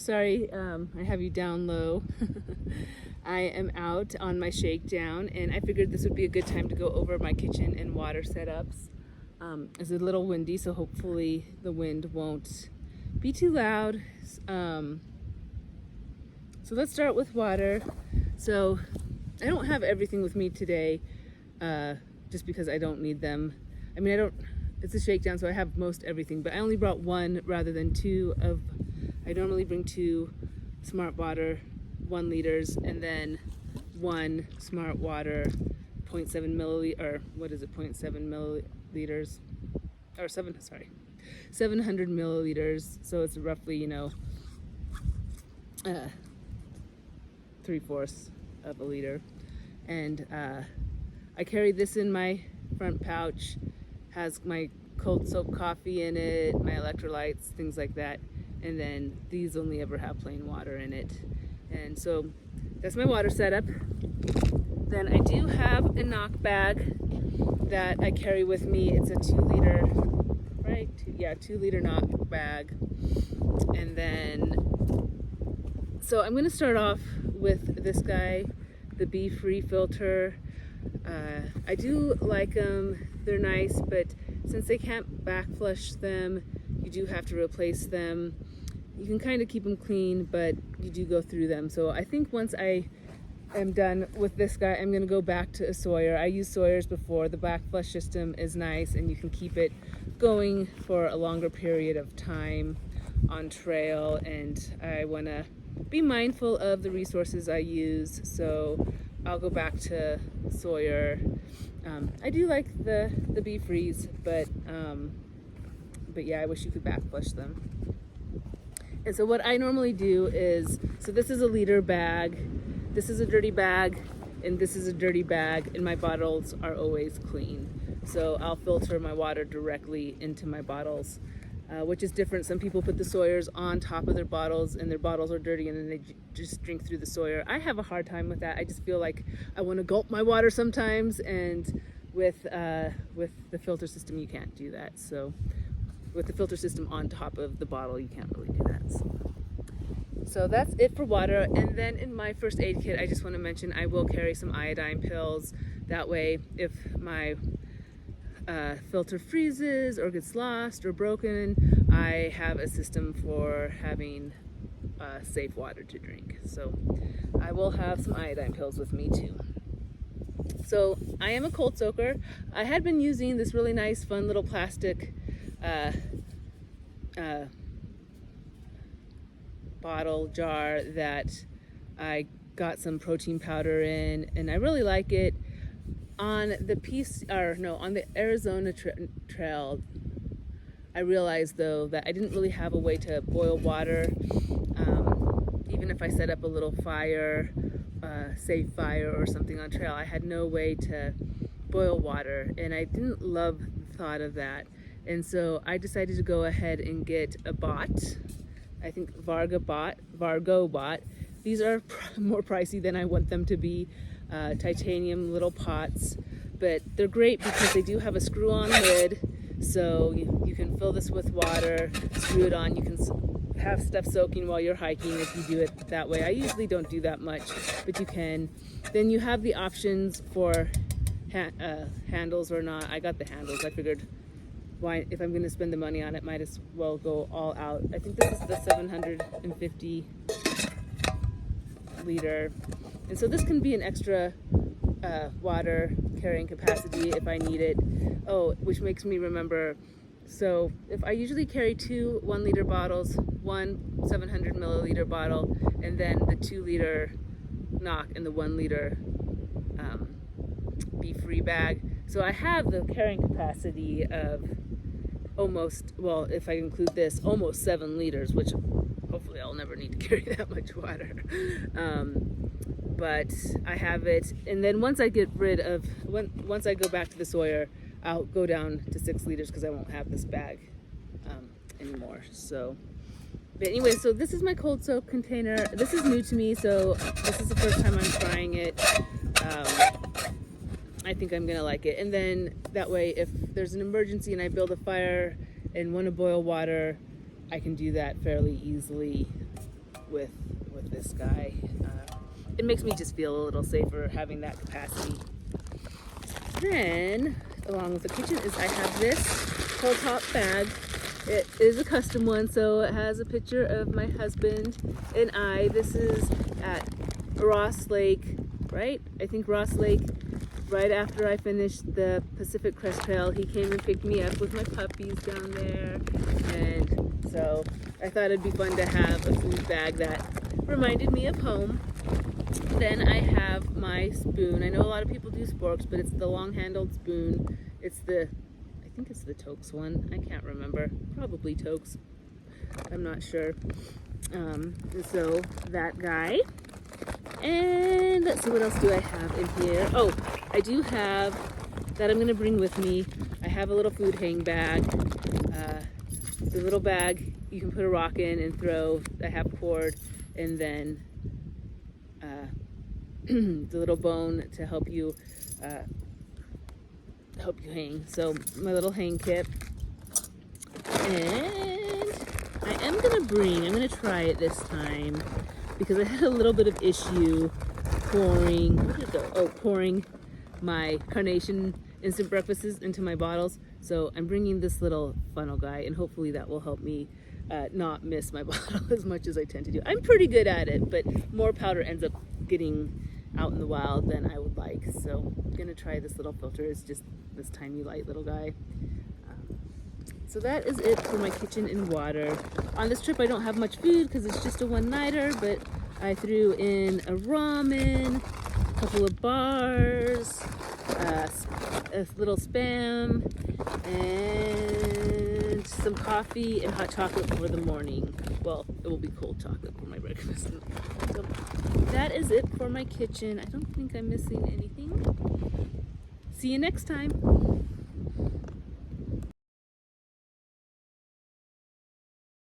Sorry, I have you down low. I am out on my shakedown, and I figured this would be a good time to go over my kitchen and water setups. It's a little windy, so hopefully the wind won't be too loud. So let's start with water. So I don't have everything with me today, just because I don't need them. I mean, it's a shakedown, so I have most everything, but I only brought one rather than two of, I normally bring 2 Smart Water 1 liters and then 1 Smart Water 0.7 milliliter, or what is it, 0.7 milliliters, or 700 milliliters, so it's roughly, 3/4 of a liter. And I carry this in my front pouch, has my cold soaked coffee in it, my electrolytes, things like that. And then these only ever have plain water in it. And so that's my water setup. Then I do have a knock bag that I carry with me. It's a 2 liter, right? 2 liter knock bag. And then, so I'm gonna start off with this guy, the BeFree filter. I do like them, they're nice, but since they can't back flush them, you do have to replace them. You can kind of keep them clean, but you do go through them. So I think once I am done with this guy, I'm gonna go back to a Sawyer. I used Sawyers before. The back flush system is nice, and you can keep it going for a longer period of time on trail, and I wanna be mindful of the resources I use, so I'll go back to Sawyer. I do like the BeFrees, but yeah, I wish you could back flush them. And so what I normally do is, so this is a liter bag, this is a dirty bag, and this is a dirty bag, and my bottles are always clean. So I'll filter my water directly into my bottles, which is different. Some people put the Sawyers on top of their bottles, and their bottles are dirty, and then they just drink through the Sawyer. I have a hard time with that. I just feel like I want to gulp my water sometimes, and with the filter system, you can't do that. So with the filter system on top of the bottle, you can't really do that. So that's it for water. And then in my first aid kit, I just want to mention I will carry some iodine pills. That way, if my filter freezes or gets lost or broken, I have a system for having safe water to drink. So I will have some iodine pills with me too. So I am a cold soaker. I had been using this really nice, fun little plastic bottle jar that I got some protein powder in, and I really like it. On the Arizona trail, I realized though that I didn't really have a way to boil water. Even if I set up a little fire, safe fire or something on trail, I had no way to boil water, and I didn't love the thought of that. And so I decided to go ahead and get a bot. I think Vargo bot. These are more pricey than I want them to be. Titanium little pots, but they're great because they do have a screw-on lid, so you can fill this with water, screw it on. You can have stuff soaking while you're hiking if you do it that way. I usually don't do that much, but you can. Then you have the options for handles or not. I got the handles. I figured, why, if I'm going to spend the money on it, might as well go all out. I think this is the 750 liter, and so this can be an extra water carrying capacity if I need it. Oh, which makes me remember, so if I usually carry 2 1-liter bottles, 1 700 milliliter bottle, and then the 2 liter knock and the 1 liter BeFree bag. So I have the carrying capacity of almost, well, if I include this, almost 7 liters, which hopefully I'll never need to carry that much water. But I have it, and then once I get once I go back to the Sawyer, I'll go down to 6 liters because I won't have this bag anymore. So, but anyway, so this is my cold soak container. This is new to me, so this is the first time I'm trying it. I think I'm gonna like it. And then that way, if there's an emergency and I build a fire and want to boil water, I can do that fairly easily with this guy. It makes me just feel a little safer having that capacity. Then, along with the kitchen, is I have this whole top bag. It is a custom one, so it has a picture of my husband and I. This is at Ross Lake, right? I think Ross Lake, right after I finished the Pacific Crest Trail. He came and picked me up with my puppies down there. And so I thought it'd be fun to have a food bag that reminded me of home. Then I have my spoon. I know a lot of people do sporks, but it's the long-handled spoon. It's the, I think it's the Tokes one. I can't remember. Probably Tokes. I'm not sure. So that guy. And let's see, what else do I have in here? Oh, I do have, that I'm going to bring with me, I have a little food hang bag. The little bag you can put a rock in and throw. I have cord, and then the little bone to help you hang. So my little hang kit. And I'm gonna try it this time because I had a little bit of issue pouring, where did it go? Oh, pouring my Carnation instant breakfasts into my bottles. So I'm bringing this little funnel guy, and hopefully that will help me not miss my bottle as much as I tend to do. I'm pretty good at it, but more powder ends up getting out in the wild than I would like. So I'm gonna try this little filter. It's just this tiny light little guy. So that is it for my kitchen and water. On this trip I don't have much food because it's just a one-nighter, but I threw in a ramen, a couple of bars, a little Spam, and some coffee and hot chocolate for the morning. Well, it will be cold chocolate for my breakfast. So that is it for my kitchen. I don't think I'm missing anything. See you next time.